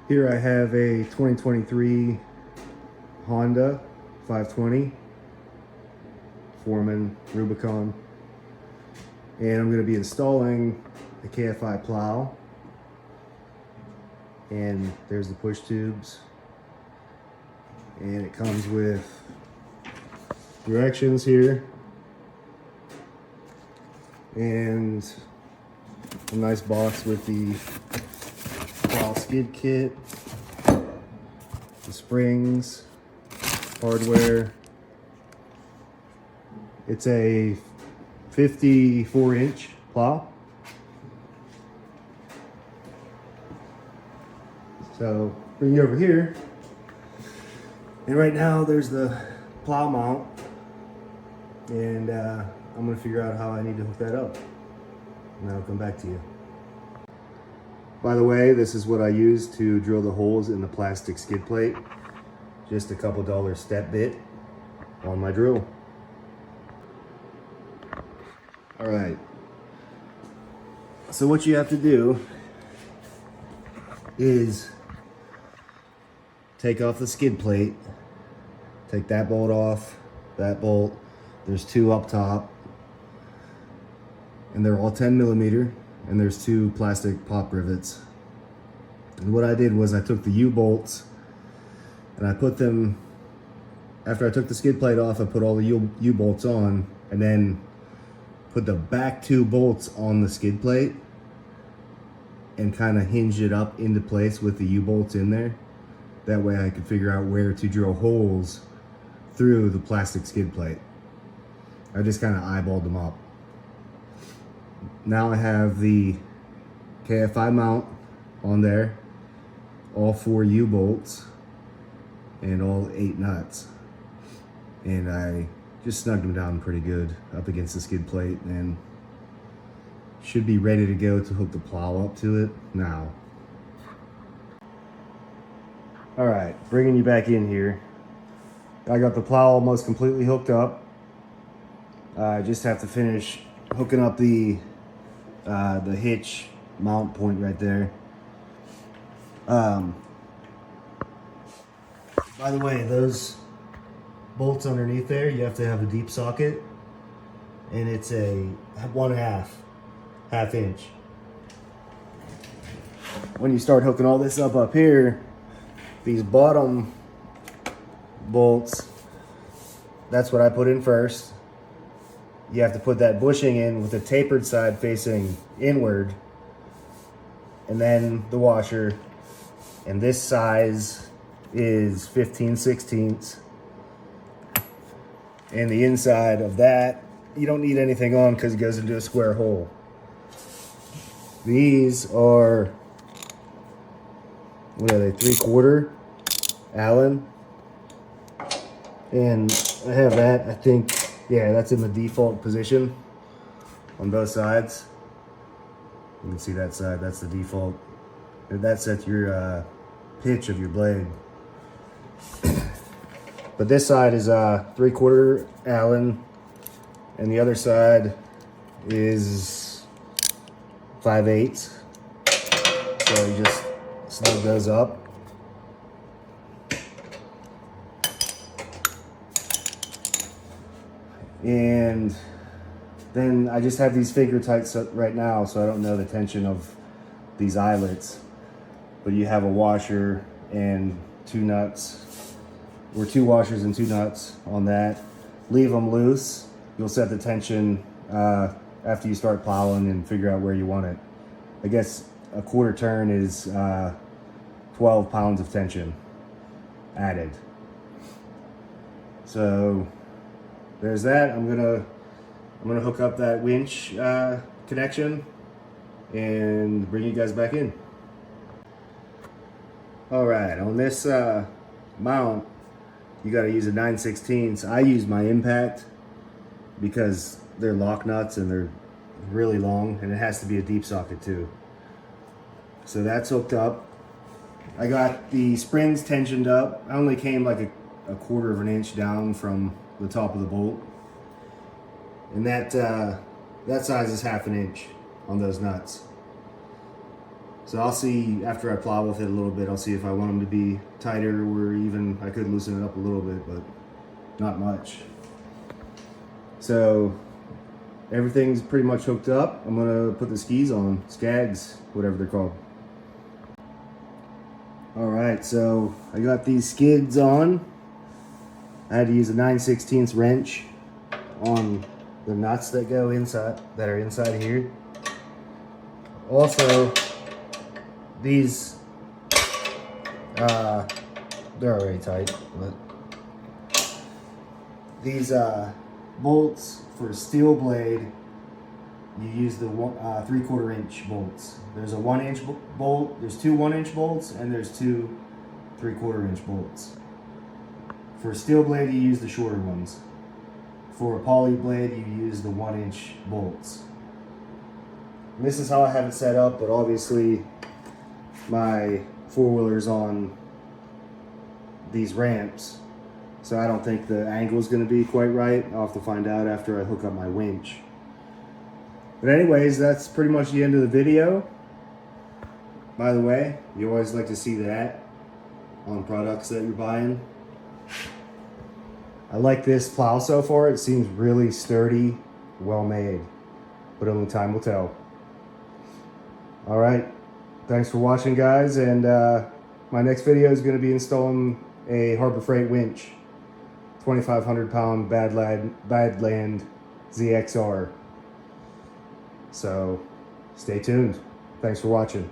Here I have a 2023 Honda 520 Foreman Rubicon, and I'm going to be installing the KFI plow. And there's the push tubes, and it comes with directions here and a nice box with the plow skid kit, the springs, hardware. It's a 54-inch plow. So bring you over here, and right now there's the plow mount, and I'm gonna figure out how I need to hook that up, and I'll come back to you. By the way, this is what I use to drill the holes in the plastic skid plate. Just a couple dollar step bit on my drill. All right, so what you have to do is take off the skid plate, take that bolt off, that bolt. There's two up top, and they're all 10 millimeter, and there's two plastic pop rivets. And what I did was I took the U-bolts and I put them, after I took the skid plate off, I put all the U-bolts on, and then put the back two bolts on the skid plate and kind of hinged it up into place with the U-bolts in there. That way I could figure out where to drill holes through the plastic skid plate. I just kind of eyeballed them up. Now I have the KFI mount on there, all 4 U-bolts, and all 8 nuts. And I just snugged them down pretty good up against the skid plate, and should be ready to go to hook the plow up to it now. All right, bringing you back in here. I got the plow almost completely hooked up. I just have to finish hooking up the hitch mount point right there. By the way, those bolts underneath there, you have to have a deep socket, and it's a 1/2 inch. When you start hooking all this up here, these bottom bolts, that's what I put in first. You have to put that bushing in with the tapered side facing inward, and then the washer. And this size is 15/16. And the inside of that, you don't need anything on because it goes into a square hole. These are, what are they, 3/4 Allen. And I have that, I think, yeah, that's in the default position on both sides. You can see that side, that's the default. And that sets your pitch of your blade. But this side is 3/4 Allen, and the other side is 5/8. So you just snug those up. And then I just have these finger tights right now, so I don't know the tension of these eyelets. But you have a washer and 2 nuts, or 2 washers and 2 nuts on that. Leave them loose. You'll set the tension after you start plowing and figure out where you want it. I guess a 1/4 turn is 12 pounds of tension added. So there's that. I'm gonna hook up that winch connection and bring you guys back in. All right, on this mount, you got to use a 9/16. I use my impact because they're lock nuts and they're really long, and it has to be a deep socket too. So that's hooked up. I got the springs tensioned up. I only came like a 1/4 of an inch down from the top of the bolt, and that size is 1/2 inch on those nuts. So I'll see after I plow with it a little bit, I'll see if I want them to be tighter or even I could loosen it up a little bit, but not much. So everything's pretty much hooked up. I'm gonna put the skis on, skags, whatever they're called. All right, so I got these skids on. I had to use a 9/16 wrench on the nuts that go inside, that are inside here. Also, these, they're already tight, but these bolts for steel blade, you use the 3/4 inch bolts. There's a 1 inch bolt, there's two 1 inch bolts, and there's two 3/4 inch bolts. For steel blade, you use the shorter ones. For a poly blade, you use the 1 inch bolts. And this is how I have it set up, but obviously my four-wheeler's on these ramps, so I don't think the angle is going to be quite right. I'll have to find out after I hook up my winch. But anyways, that's pretty much the end of the video. By the way, you always like to see that on products that you're buying. I like this plow so far. It seems really sturdy, well made, but only time will tell. All right, thanks for watching, guys, and my next video is going to be installing a Harbor Freight winch, 2,500 pound Badland ZXR. So stay tuned. Thanks for watching.